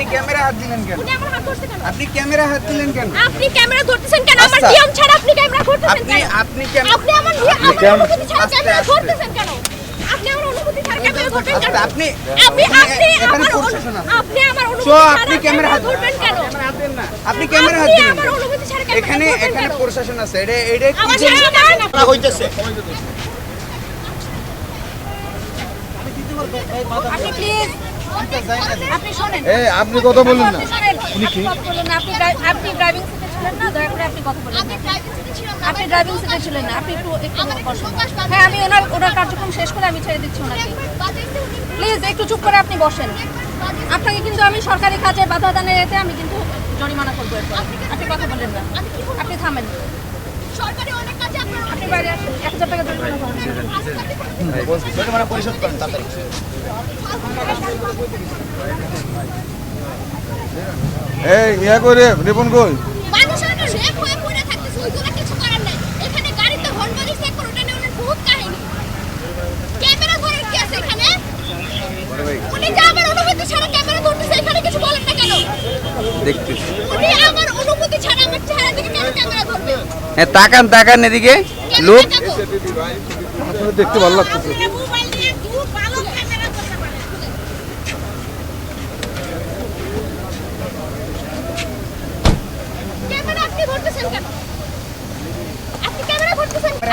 আপনি ক্যামেরা হাত দিলেন কেন? উনি আমার হাত ধরতে কেন? আপনি ক্যামেরা হাত দিলেন কেন? আপনি ক্যামেরা ধরতেছেন কেন? আমার নিয়ম ছাড়া আপনি ক্যামেরা ধরতেছেন কেন? আপনি আপনি আমার অনুমতি ছাড়া ক্যামেরা ধরতেছেন কেন? আপনি আমার অনুমতি ছাড়া ক্যামেরা ধরবেন কেন? আপনি আপনি এখানে প্রশাসন আছে। আপনি আমার অনুমতি সো ছাড়া আপনি ক্যামেরা হাত ধরবেন কেন? আপনি ক্যামেরা হাত আপনি দিলেন আমার কেন? অনুমতি ছাড়া ক্যামেরা এখানে ধরবেন এখানে কেন? প্রশাসন আছে। এটা কি আমার জিনিস? সামনে দাঁড়ান আপনি। হইতেছে আপনি প্লিজ আপনি শুনেন। আপনি কথা বলুন না। উনি কি? আপনি ড্রাইভিং সিটে ছিলেন না, দয়া করে আপনি কথা বলুন। আপনি ড্রাইভিং সিটে ছিলেন না, আপনি একটু বসুন। হ্যাঁ, আমি ওনার কার্যক্রম শেষ করে আমি ছেড়ে দিচ্ছি ওনাকে। প্লিজ একটু চুপ করে আপনি বসেন। আপনাকে কিন্তু আমি সরকারি কাজে বাধা দানের এতে আমি কিন্তু জরিমানা করবো এরপর। আপনি কথা বলেন না, আপনি থামেন। সরকারি অনেক কাজে আপনি বাইরে আসেন, 1000 টাকা জরিমানা করেন। জরিমানা পরিশোধ করেন তাড়াতাড়ি। এই ইয়া করে রিপন কই? মানুষের না রেপ হয়ে পড়ে থাকতেছে, ওইগুলো কিছু করার নাই। এখানে গাড়িতে হর্ন বাজিয়ে চেক করে ওটা নিয়ে ওনার বহুত কাহিনী। ক্যামেরা ধরার কি আছে এখানে? উনি যে আমার অনুমতি ছাড়া ক্যামেরা ধরতেছে, এখানে কিছু বলেন না কেন? দেখতেছি। উনি আমার অনুমতি ছাড়া আমার চেহারা দিকে কেন ক্যামেরা ধরবে? হ্যাঁ, তাকান এদিকে। লোক আপনাদের দেখতে ভালো লাগতেছে। মোবাইল নিয়ে দূর ভালো ক্যামেরা ধরতে পারে। ক্যামেরা আপনি ধরতেছেন কেন? আপনি ক্যামেরা ধরতেছেন কেন?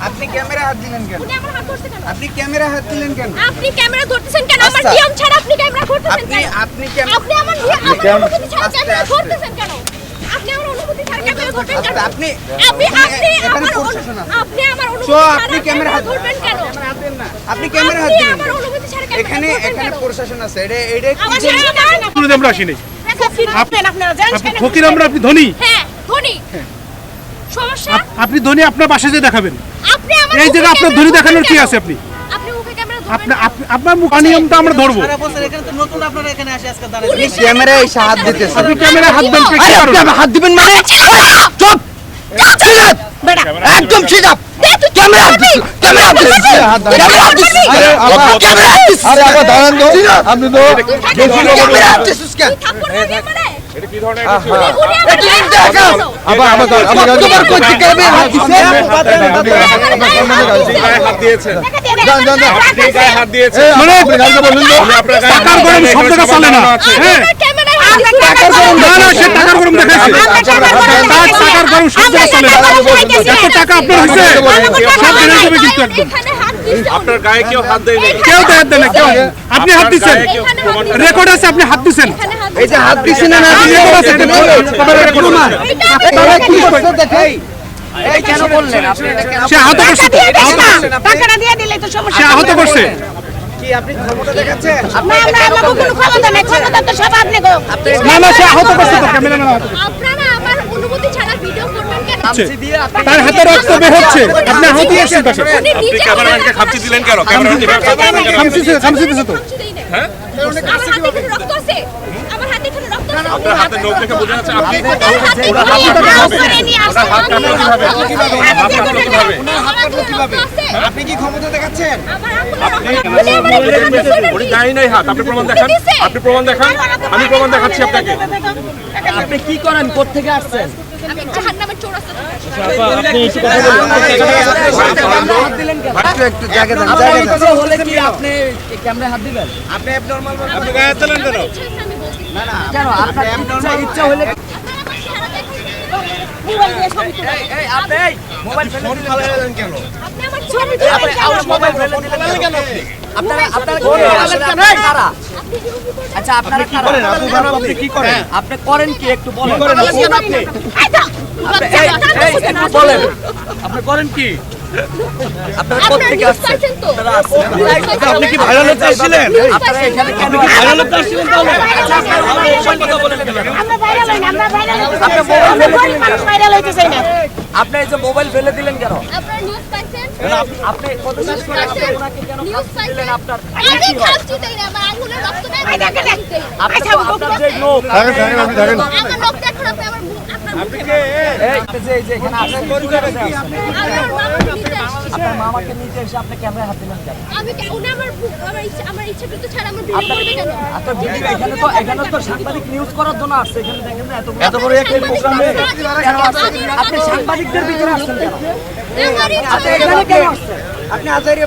আপনি ক্যামেরা হাত দিলেন কেন? উনি আমার হাত ধরতে কেন? আপনি ক্যামেরা হাত দিলেন কেন? আপনি ক্যামেরা ধরতেছেন কেন? আমার আচ্ছা। নিয়ম ছাড়া আপনি ক্যামেরা ধরতেছেন কেন? আপনি আপনি আমার অনুমতি ছাড়া ক্যামেরা ধরতেছেন কেন? আপনি আমার অনুমতি ছাড়া ক্যামেরা ধরবেন কেন? আপনি আপনি এখানে প্রশাসন আছে। আপনি আমার অনুমতি সো ছাড়া আপনি ক্যামেরা হাত ধরবেন কেন? আপনি ক্যামেরা হাত আপনি দিলেন আমার কেন? অনুমতি ছাড়া ক্যামেরা এখানে ধরবেন এখানে কেন? প্রশাসন আছে। এটা কি আমার জিনিস? সামনে দাঁড়ান আপনি। আমরা আসিনি। আপনারা জানেন আপনি কেন? ফকির, আপনি ধনী। হ্যাঁ, ধনী। সমস্যা? আপনি ধনী, আপনার বাসায় যে দেখাবেন। আপনি আমার এই মুখে জায়গায় আপনার ক্যামেরা ধনী ধরবেন দেখানোর কি কেন? আছে? আপনি আপনি মুখে ক্যামেরা ধরবেন কেন? আপনার মুখ নিয়মটা আমরা ধরবো। পুলিশ ক্যামেরায় এসে হাত দিতেছে। আপনি ক্যামেরা হাত দেন কি কারণে? হাত দিবেন মানে? চুপ! একদম ঠিক আপ। ক্যামেরা হাত দিছি। ক্যামেরা হাত দিছি। ক্যামেরা হাত দিছি। ক্যামেরা হাত দিছি। আরে আবার দাঁড়ান তো। আপনি তো ক্যামেরা হাত দিছিস কেন? তুই থাপ্পড় মারবি আমারে? এটা কি ধরনের উনি আমার এটা গায়ে দেখাও। হাত দিয়েছিল। আবার তোমার কই থেকে ক্যামেরা হাত দিছে? হাত দিয়েছেন? আপনি গায়ে হাত দিয়েছেন। মানে টাকার গরম শব্দটা চলে না। হ্যাঁ, ক্যামেরায় হাত দিয়েছেন। না না, সে টাকার গরম দেখাইছে। টাকার গরম শব্দটা চলে না। এত টাকা আপনার হয়েছে, সব বেড়ে যাবে কিন্তু একদম। এখানে হাত দিয়েছে। আপনার গায়ে কেউ হাত দেয় নাই। কেউ তো হাত দেয় না, কেউ। আপনি হাত দিচ্ছেন, রেকর্ড আছে, আপনি হাত দিচ্ছেন। এখানে হাত এই যে হাত দিছি না না রেকর্ড আছে, আপনারা কি করছো দেখেন? এই কেন বললেন? আপনি এটা কেন? সে আহত করছে তো, আহত করছে। টাকাটা দিয়ে দিলে তো সমস্যা। সে আহত করছে। কি আপনি ক্ষমতা দেখাচ্ছেন? না না আমার কোনো ক্ষমতা নেই, ক্ষমতা তো সব আপনি গো। না না, সে আহত করছে তো, ক্যামেরাম্যান আহত করছে। আপনারা আমার অনুমতি ছাড়া ভিডিও করবেন কেন? তার হাতে রক্ত বের হচ্ছে, আপনি আহত হয়েছেন তাকে। উনি আপনি নিজে ক্যামেরাম্যানকে খামচি দিলেন কেন? ক্যামেরাম্যানকে খামচি দিছে তো। খামচি দেই নাই। আমার হাতে এখানে রক্ত আছে। আমার হাতে এখানে রক্ত আছে। আপনার হাতের নখ দেখে বোঝা যাচ্ছে আপনি ওনার হাতে ওনার হাত কাটলো কিভাবে? করে নিয়ে আসছে। ওনার হাত কাটলো কিভাবে? হাত কাটলো কিভাবে? আমার হাতে কিভাবে? আপনি কি ক্ষমতা দেখাচ্ছেন? আমার আঙুলে রক্ত আছে। উনি গায়ে নাই হাত। আপনি প্রমাণ দেখান। আপনি প্রমাণ দেখান। আমি প্রমাণ দেখাচ্ছি আপনাকে। আপনি কি করেন? কোথা থেকে আসছেন? আমি জাহান্নামের চৌরাস্তা থেকে আসছি। একটু জায়গা দেন, জায়গা দেন। হলে কি আপনি ক্যামেরায় হাত দিবেন? আপনি অ্যাবনরমাল আপনি গায়ে হাত দিলেন কেন? না না, কেন আপনার ইচ্ছা হলে আপনারা আমার চেহারা দেখেন। মোবাইল দিয়ে ছবি তুলে। আপনি মোবাইল ফেলে দিলেন কেন? আপনি আমার ছবি তুলে। মোবাইল ফেলে দিলেন কেন? আপনারা কারা? আপনি কি উপরে আচ্ছা আপনারা কারা? আপনি কি করেন? আপনি করেন কি একটু বলেন? বলেন আপনি করেন কি? আপনারা কোথা থেকে আসছেন? আপনি কি ভাইরাল হতে আসছিলেন? আপনারা এখানে কেন ভাইরাল হতে আসছিলেন তাহলে? আমরা ভাইরাল হই না, আমরা ভাইরাল হইতে চাই। আপনি মোবাইল ফেলে দিলেন মানুষ ভাইরাল হইতে চাই না। আপনি এই যে মোবাইল ফেলে দিলেন কেন? আপনারা নিউজ পাইছেন? আপনি কত শেষ করে আপনি ওনাকে কেন নিউজ ফাঁসি দিলেন? পাইছেন? আপনার আরে খাচ্ছি তাই না, আমার আঙুলের রক্ত নাই। আপনি তো আপনার যে লোক থাকেন, আপনি থাকেন। আমার রক্ত এখন আপনি আমার আপনার আপনি কে আপনার মামাকে নিতে এসে আপনি ক্যামেরায় হাত দিলেন কেন? আমার ইচ্ছাকৃত ছাড়া আমার ভিডিও করবে কেন? আপনার ভিডিও এখানে তো সাংবাদিক নিউজ করার জন্য আসছে। এখানে দেখেন না এত বড় একটা প্রোগ্রামে কেন আসছে? আপনি সাংবাদিকদের ভিতরে আসছেন কেন? আমার ইচ্ছা আপনি এখানে কেন আসছেন? আপনি আজাইরে